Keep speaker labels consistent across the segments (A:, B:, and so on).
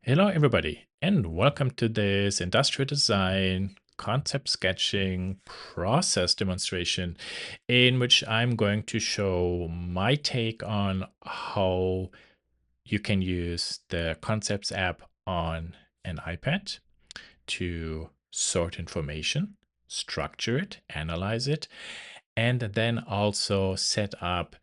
A: Hello, everybody, and welcome to this industrial design concept sketching process demonstration in which I'm going to show my take on how you can use the Concepts app on an iPad to sort information, structure it, analyze it, and then also set up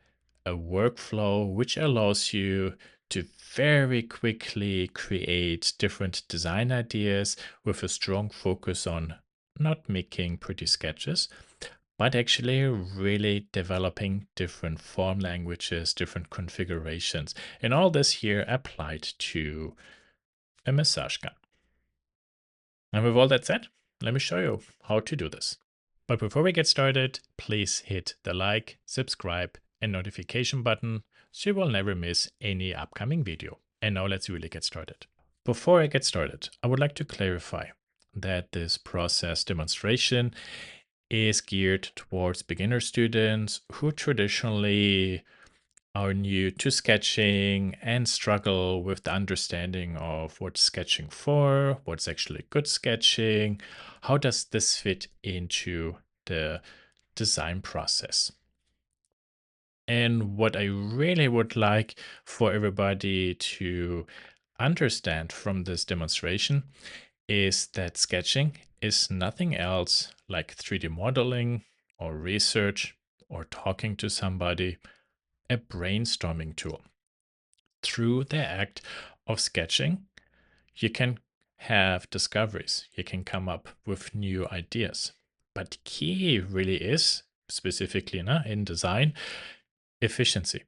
A: a workflow which allows you to very quickly create different design ideas with a strong focus on not making pretty sketches, but actually really developing different form languages, different configurations, and all this here applied to a massage gun. And with all that said, let me show you how to do this. But before we get started, please hit the like, subscribe, and notification button so you will never miss any upcoming video. And now let's really get started. Before I get started, I would like to clarify that this process demonstration is geared towards beginner students who traditionally are new to sketching and struggle with the understanding of what's sketching for, what's actually good sketching, how does this fit into the design process. And what I really would like for everybody to understand from this demonstration is that sketching is nothing else like 3D modeling or research or talking to somebody, a brainstorming tool. Through the act of sketching, you can have discoveries, you can come up with new ideas. But key really is, specifically in design, efficiency.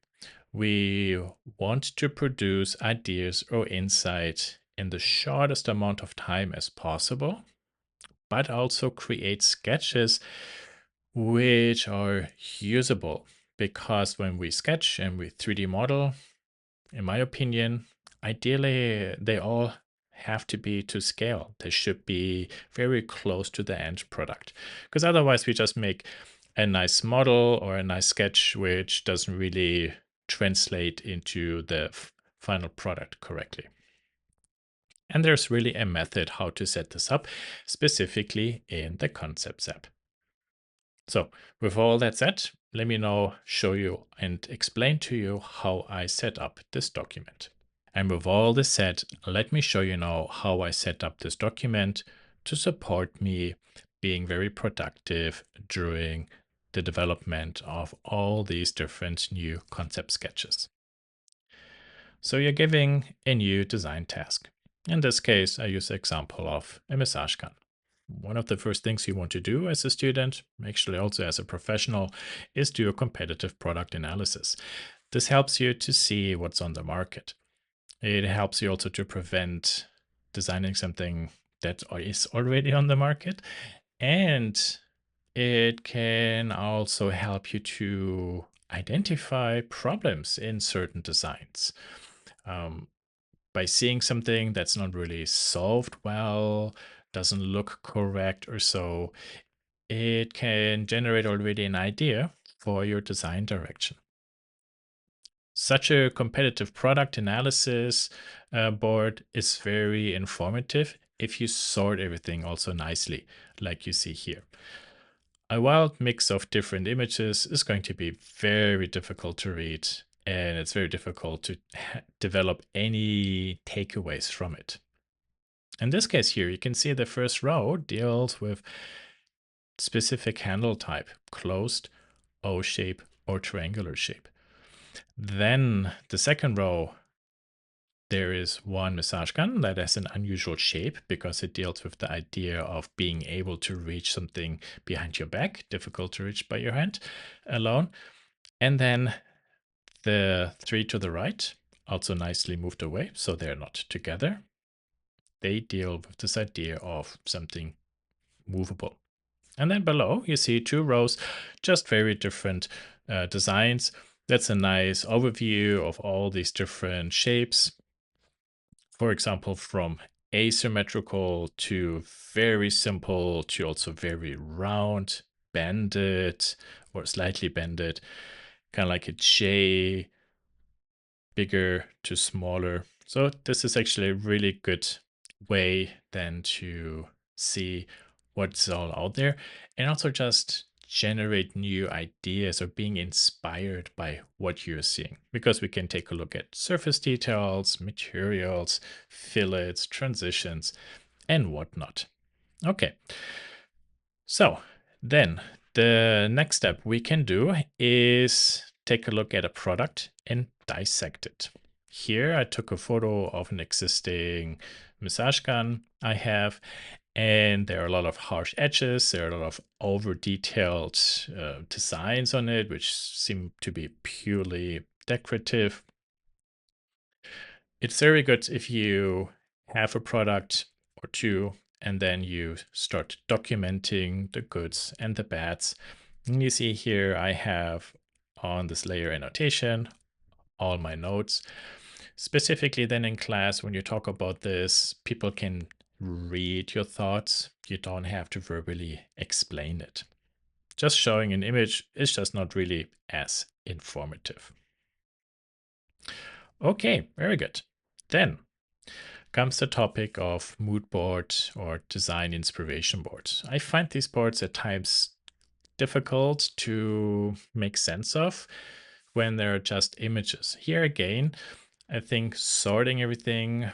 A: We want to produce ideas or insight in the shortest amount of time as possible, but also create sketches which are usable. Because when we sketch and we 3D model, in my opinion, ideally they all have to be to scale. They should be very close to the end product. Because otherwise we just make a nice model or a nice sketch which doesn't really translate into the final product correctly. And there's really a method how to set this up, specifically in the Concepts app. So with all that said, let me now show you and explain to you how I set up this document. And with all this said, let me show you now how I set up this document to support me being very productive during the development of all these different new concept sketches. So you're giving a new design task. In this case, I use the example of a massage gun. One of the first things you want to do as a student, actually also as a professional, is do a competitive product analysis. This helps you to see what's on the market. It helps you also to prevent designing something that is already on the market. And it can also help you to identify problems in certain designs. Um, by seeing something that's not really solved well, doesn't look correct or so, it can generate already an idea for your design direction. Such a competitive product analysis board is very informative if you sort everything also nicely, like you see here. A wild mix of different images is going to be very difficult to read, and it's very difficult to develop any takeaways from it. In this case here, you can see the first row deals with specific handle type, closed, O shape, or triangular shape. Then the second row, there is one massage gun that has an unusual shape because it deals with the idea of being able to reach something behind your back, difficult to reach by your hand alone. And then the three to the right, also nicely moved away, so they're not together. They deal with this idea of something movable. And then below, you see two rows, just very different designs. That's a nice overview of all these different shapes. For example, from asymmetrical to very simple to also very round, bended or slightly bended, kind of like a J, bigger to smaller. So this is actually a really good way then to see what's all out there and also just generate new ideas or being inspired by what you're seeing, because we can take a look at surface details, materials, fillets, transitions, and whatnot. Okay, so then the next step we can do is take a look at a product and dissect it. Here I took a photo of an existing massage gun I have, and there are a lot of harsh edges. There are a lot of over detailed designs on it, which seem to be purely decorative. It's very good if you have a product or two and then you start documenting the goods and the bads. And you see here I have on this layer annotation all my notes. Specifically then in class, when you talk about this, people can read your thoughts. You don't have to verbally explain it. Just showing an image is just not really as informative. Okay, very good. Then comes the topic of mood boards or design inspiration boards. I find these boards at times difficult to make sense of when they're just images. Here again, I think sorting everything,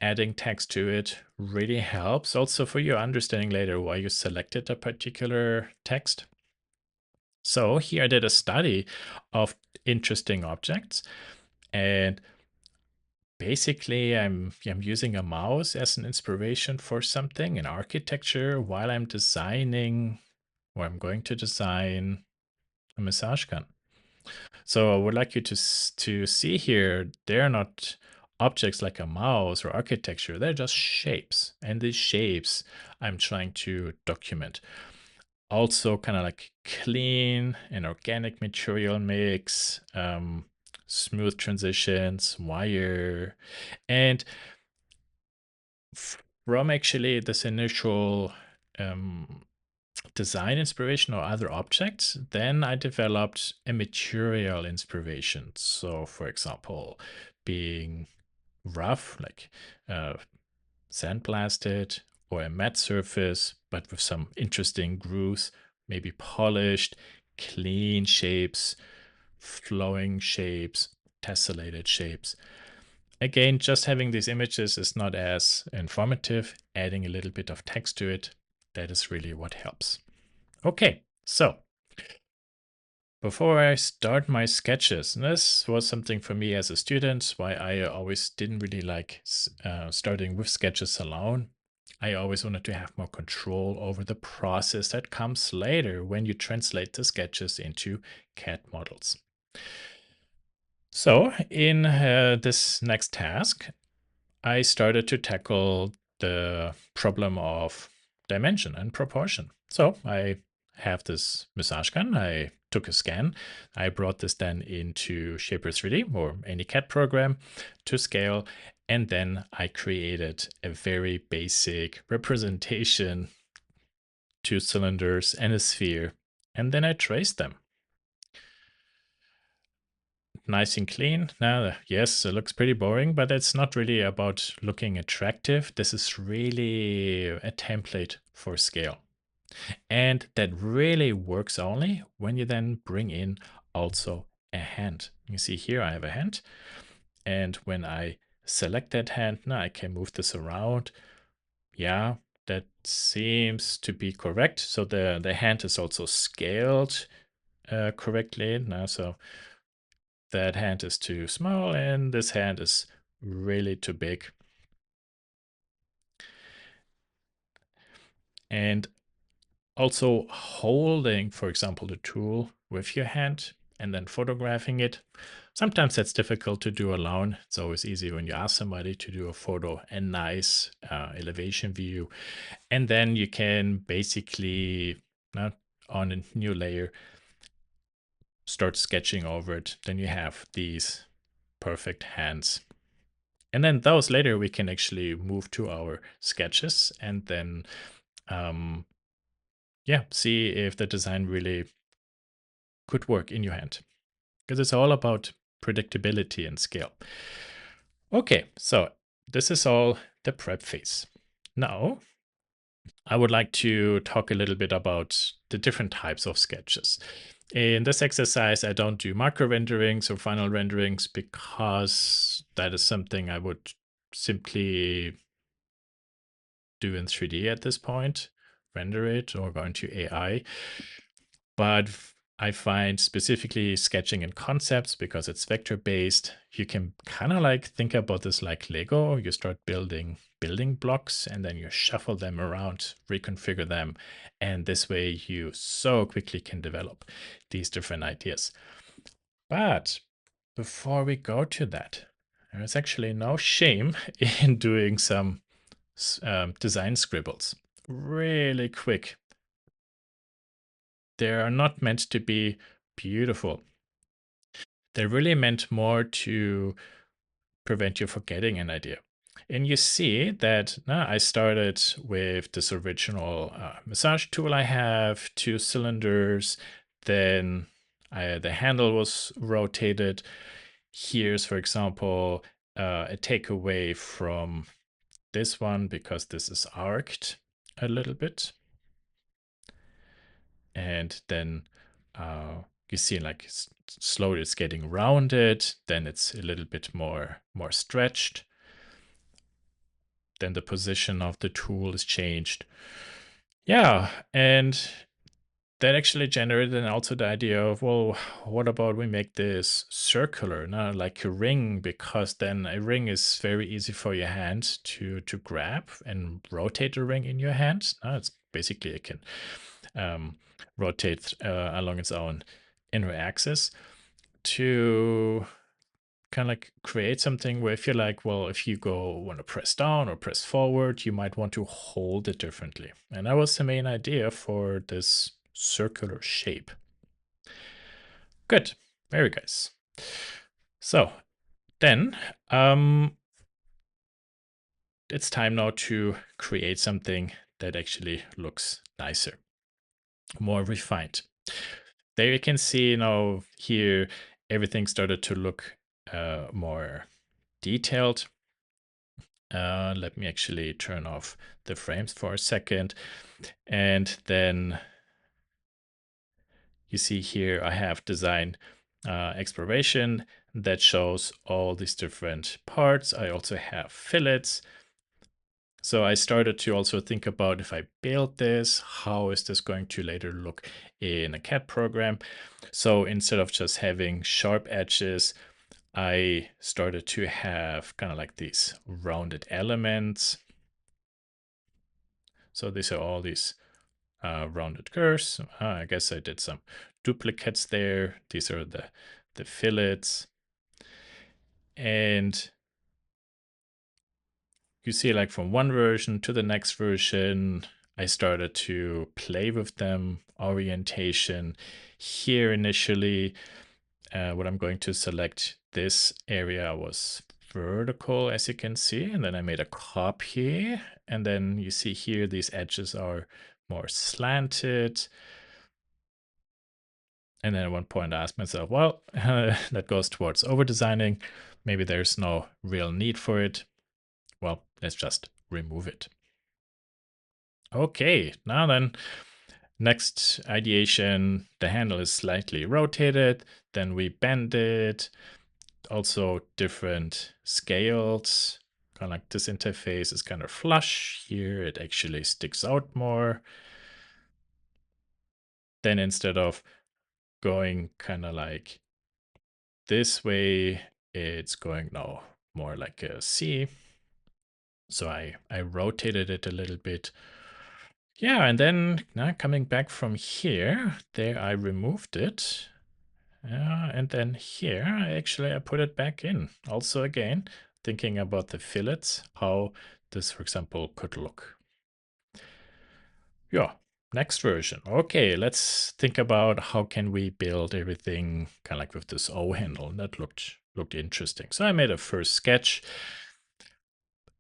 A: adding text to it really helps. Also for your understanding later why you selected a particular text. So here I did a study of interesting objects, and basically I'm using a mouse as an inspiration for something, an architecture, while I'm designing or I'm going to design a massage gun. So I would like you to see here, they're not objects like a mouse or architecture, they're just shapes. And these shapes I'm trying to document. Also kind of like clean and organic material mix, smooth transitions, wire. And from actually this initial um, design inspiration or other objects, then I developed a material inspiration. So, for example, being rough, like uh, sandblasted, or a matte surface, but with some interesting grooves, maybe polished, clean shapes, flowing shapes, tessellated shapes. Again, just having these images is not as informative. Adding a little bit of text to it, that is really what helps. Okay, so before I start my sketches, and this was something for me as a student, why I always didn't really like starting with sketches alone. I always wanted to have more control over the process that comes later when you translate the sketches into CAD models. So in this next task, I started to tackle the problem of dimension and proportion. So I have this massage gun. I took a scan. I brought this then into Shaper 3D or any CAD program to scale. And then I created a very basic representation, two cylinders and a sphere. And then I traced them. Nice and clean. Now, yes, it looks pretty boring, but it's not really about looking attractive. This is really a template for scale. And that really works only when you then bring in also a hand. You see here I have a hand. And when I select that hand, now I can move this around. Yeah, that seems to be correct. So the hand is also scaled correctly. Now, so that hand is too small and this hand is really too big. And also holding, for example, the tool with your hand and then photographing it. Sometimes that's difficult to do alone. It's always easy when you ask somebody to do a photo, a nice elevation view. And then you can basically, on a new layer, start sketching over it. Then you have these perfect hands. And then those later we can actually move to our sketches and then yeah, see if the design really could work in your hand. Because it's all about predictability and scale. Okay, so this is all the prep phase. Now, I would like to talk a little bit about the different types of sketches. In this exercise, I don't do macro renderings or final renderings because that is something I would simply do in 3D at this point, render it or go into AI. But I find specifically sketching in concepts, because it's vector based, you can kind of like think about this like Lego. You start building building blocks and then you shuffle them around, reconfigure them. And this way you so quickly can develop these different ideas. But before we go to that, there is actually no shame in doing some design scribbles really quick. They are not meant to be beautiful. They're really meant more to prevent you forgetting an idea. And you see that I started with this original massage tool I have, 2 cylinders, then the handle was rotated. Here's, for example, a takeaway from this one, because this is arced a little bit. And then you see like slowly it's getting rounded, then it's a little bit more stretched, then the position of the tool is changed. Yeah, and that actually generated then also the idea of, well, what about we make this circular, not like a ring, because then a ring is very easy for your hand to grab and rotate a ring in your hand. It's basically it can rotate along its own inner axis to kind of like create something where if you're like, well, if you want to press down or press forward, you might want to hold it differently. And that was the main idea for this circular shape. Good, very good. So then it's time now to create something that actually looks nicer, more refined. There you can see now here everything started to look more detailed. Let me actually turn off the frames for a second. And then you see here I have design exploration that shows all these different parts. I also have fillets. So I started to also think about, if I build this, how is this going to later look in a CAD program? So instead of just having sharp edges, I started to have kind of like these rounded elements. So these are all these rounded curves. I guess I did some duplicates there. These are the fillets. And you see, like from one version to the next version, I started to play with them, orientation. Here initially, what I'm going to select, this area was vertical, as you can see, and then I made a copy. And then you see here, these edges are more slanted. And then at one point I asked myself, well, that goes towards over designing. Maybe there's no real need for it. Well, let's just remove it. Okay, now then, next ideation, the handle is slightly rotated, then we bend it, also different scales, kind of like this interface is kind of flush. Here it actually sticks out more. Then instead of going kind of like this way, it's going now more like a C. So I rotated it a little bit. Yeah, and then now coming back from here, there I removed it. And then here, I put it back in. Also again, thinking about the fillets, how this, for example, could look. Yeah, next version. Okay, let's think about how can we build everything kind of like with this O handle. That looked interesting. So I made a first sketch.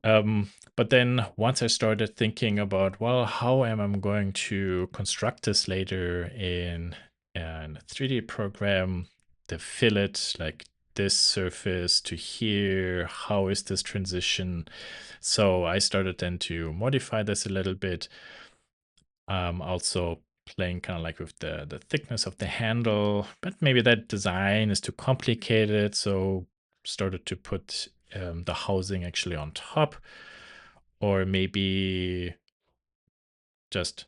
A: But then once I started thinking about, well, how am I going to construct this later in a 3D program, the fillet, like this surface to here? How is this transition? So I started then to modify this a little bit. Also playing kind of like with the thickness of the handle, but maybe that design is too complicated. So started to put the housing actually on top, or maybe just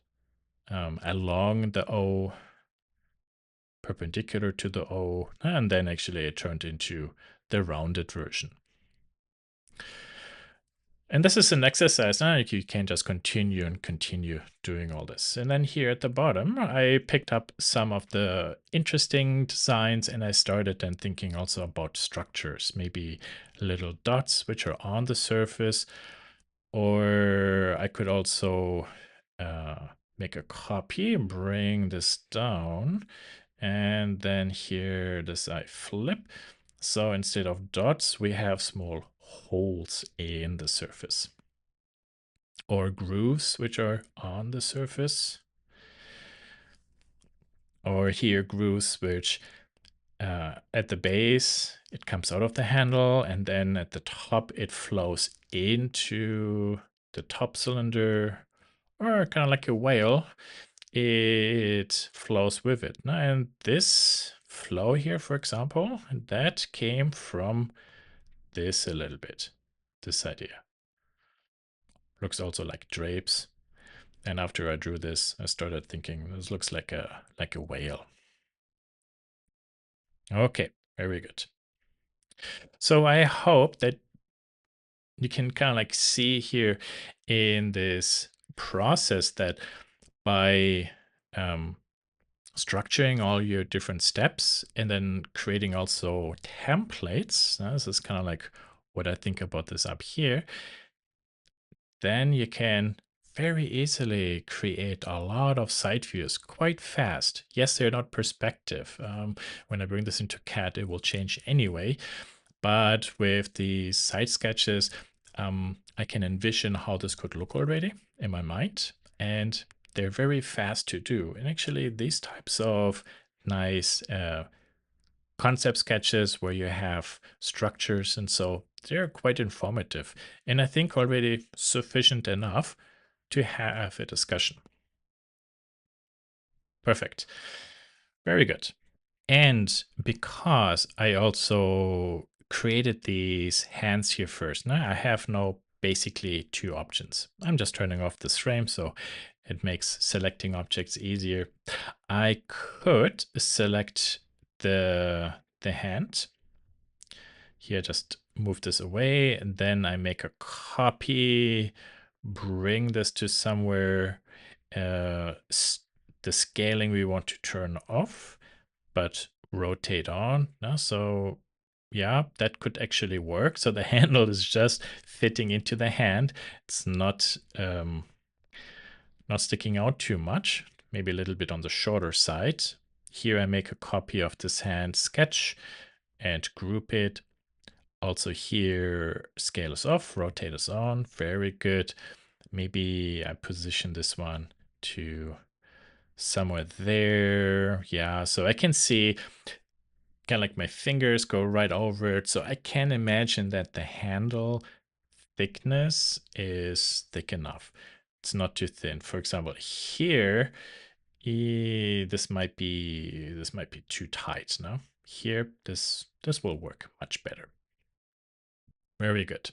A: along the O, perpendicular to the O, and then actually it turned into the rounded version. And this is an exercise. You can just continue and continue doing all this. And then here at the bottom, I picked up some of the interesting designs, and I started then thinking also about structures, maybe little dots which are on the surface, or I could also make a copy, bring this down, and then here this I flip. So instead of dots, we have small holes in the surface, or grooves which are on the surface, or here grooves which at the base it comes out of the handle, and then at the top it flows into the top cylinder, or kind of like a whale, it flows with it. And this flow here, for example, that came from this a little bit, this idea. Looks also like drapes. And after I drew this, I started thinking this looks like a whale. Okay, very good. So I hope that you can kind of like see here in this process that by structuring all your different steps and then creating also templates, this is kind of like what I think about this up here, then you can very easily create a lot of side views quite fast. Yes, they're not perspective. When I bring this into CAD, it will change anyway. But with the side sketches, I can envision how this could look already in my mind. And they're very fast to do. And actually, these types of nice concept sketches where you have structures and so they're quite informative. And I think already sufficient enough to have a discussion. Perfect. Very good. And because I also created these hands here first, now I have now basically two options. I'm just turning off this frame, so it makes selecting objects easier. I could select the hand. Here, just move this away, and then I make a copy, bring this to somewhere. The scaling we want to turn off, but rotate on. No? So yeah, that could actually work. So the handle is just fitting into the hand. It's not not sticking out too much, maybe a little bit on the shorter side. Here I make a copy of this hand sketch and group it. Also here, scale is off, rotate is on. Very good. Maybe I position this one to somewhere there. Yeah, so I can see kind of like my fingers go right over it. So I can imagine that the handle thickness is thick enough. It's not too thin. For example, here, this might be too tight. No, here this will work much better. Very good.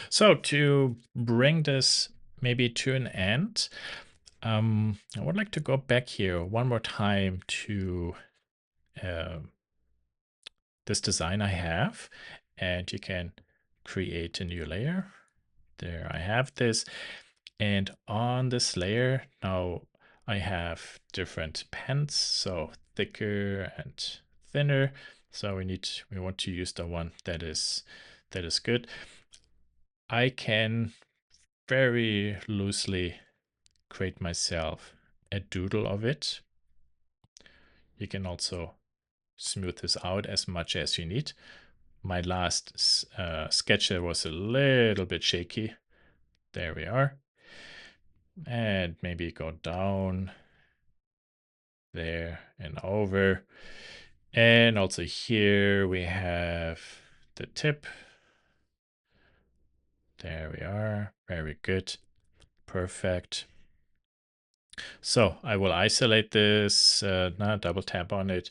A: So to bring this maybe to an end, I would like to go back here one more time to uh, this design I have, and you can create a new layer. There I have this. And on this layer, now I have different pens, so thicker and thinner. So we want to use the one that is good. I can very loosely create myself a doodle of it. You can also smooth this out as much as you need. My last sketch was a little bit shaky. There we are. And maybe go down there and over. And also here we have the tip. There we are. Very good. Perfect. So I will isolate this, now double tap on it,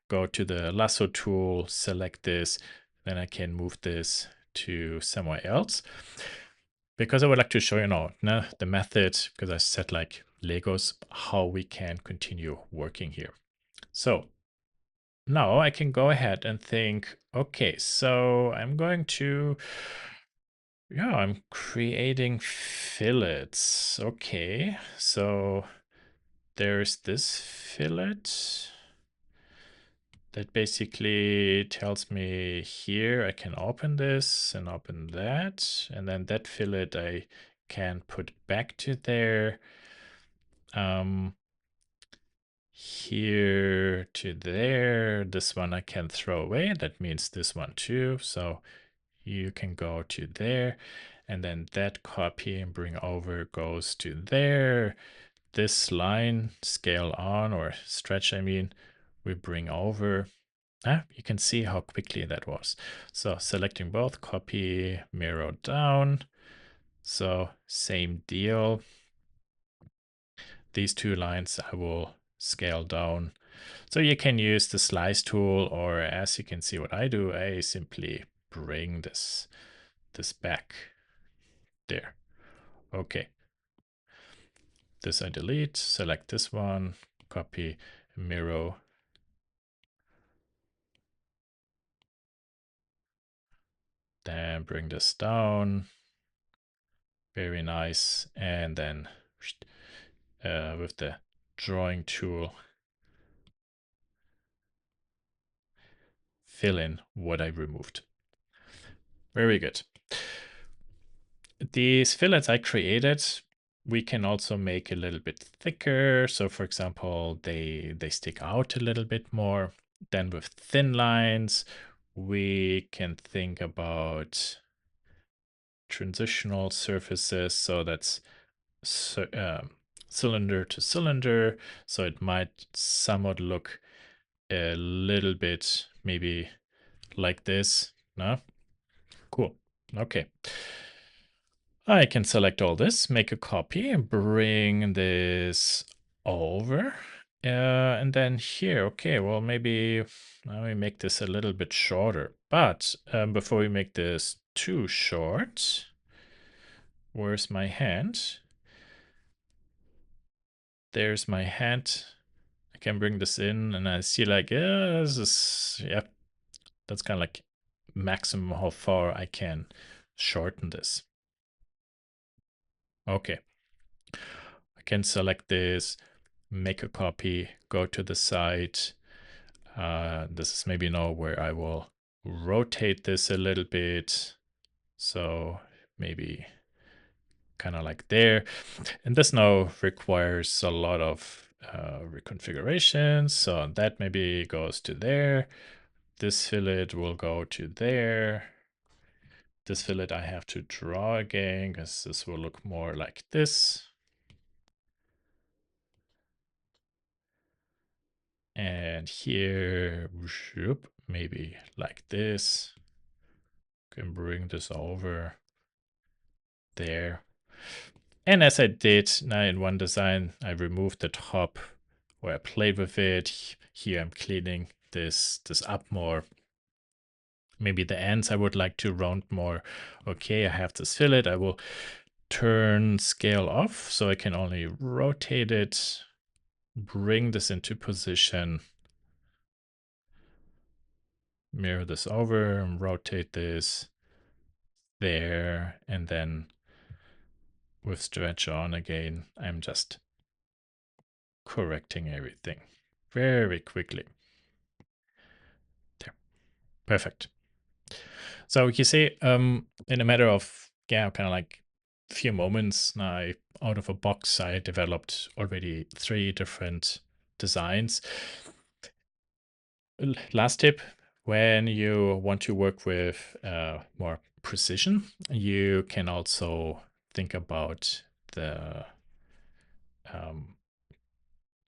A: go to the lasso tool, select this, then I can move this to somewhere else. Because I would like to show you now the method, because I said like Legos, how we can continue working here. So now I can go ahead and think, okay, so I'm going to, yeah, I'm creating fillets. Okay, so there's this fillet that basically tells me here I can open this and open that, and then that fillet I can put back to there. Here to there. This one I can throw away. That means this one too. So you can go to there, and then that copy and bring over goes to there. This line scale on or stretch, I mean, we bring over. You can see how quickly that was. So selecting both, copy, mirror down. So same deal. These two lines I will scale down. So you can use the slice tool, or as you can see what I do, I simply bring this back there. Okay. This I delete, select this one, copy, mirror. Then bring this down. Very nice. And then with the drawing tool, fill in what I removed. Very good. These fillets I created, we can also make a little bit thicker. So for example, they stick out a little bit more. Then with thin lines, we can think about transitional surfaces. So that's cylinder to cylinder. So it might somewhat look a little bit maybe like this. No? Cool. Okay. I can select all this, make a copy, and bring this over. And then here, okay, well, maybe now we make this a little bit shorter. But before we make this too short, where's my hand? There's my hand. I can bring this in and I see like, yeah, this is, yeah, that's kind of like maximum how far I can shorten this. Okay. I can select this, make a copy, go to the side. This is maybe now where I will rotate this a little bit. So maybe kind of like there. And this now requires a lot of reconfigurations. So that maybe goes to there. This fillet will go to there. This fillet I have to draw again because this will look more like this. And here, maybe like this. Can bring this over there. And as I did now in one design, I removed the top where I played with it. Here I'm cleaning this up more. Maybe the ends I would like to round more. Okay, I have this fillet. I will turn scale off so I can only rotate it, bring this into position, mirror this over, and rotate this there, and then with stretch on again, I'm just correcting everything very quickly. There, perfect. So you see, in a matter of, yeah, kind of like few moments, I, out of a box, I developed already 3 different designs. Last tip, when you want to work with more precision, you can also think about the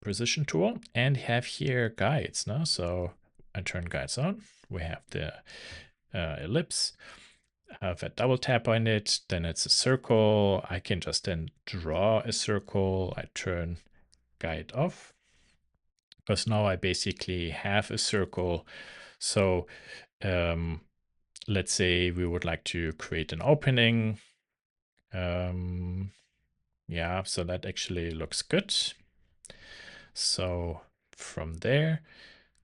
A: precision tool and have here guides. No? So I turn guides on. We have the ellipse. If I double tap on it, then it's a circle. I can just then draw a circle. I turn guide off because now I basically have a circle. So let's say we would like to create an opening. Yeah, so that actually looks good. So from there,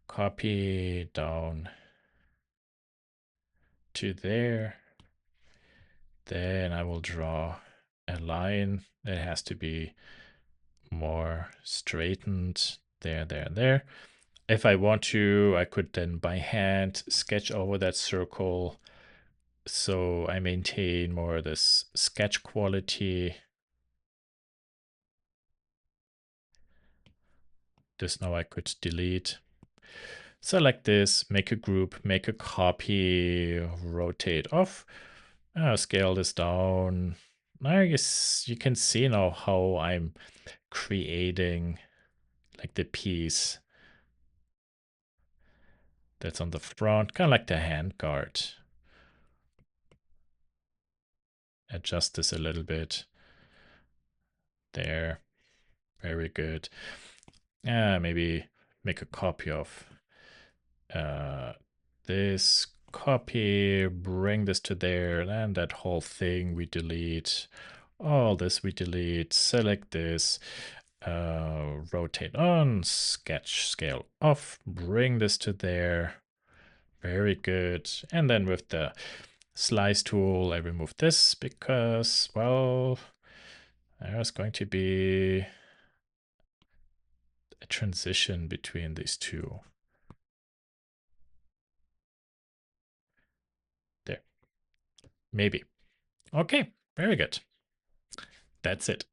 A: copy down to there. Then I will draw a line that has to be more straightened there, there, there. If I want to, I could then by hand sketch over that circle. So I maintain more this sketch quality. This now I could delete. Select this, make a group, make a copy, rotate off, scale this down. I guess you can see now how I'm creating like the piece that's on the front, kind of like the hand guard. Adjust this a little bit. There. Very good. Maybe make a copy of this copy, bring this to there, and that whole thing we delete. All this we delete. Select this. Rotate on, sketch scale off, bring this to there. Very good. And then with the slice tool, I remove this because, well, there's going to be a transition between these two. There. Maybe. Okay, very good. That's it.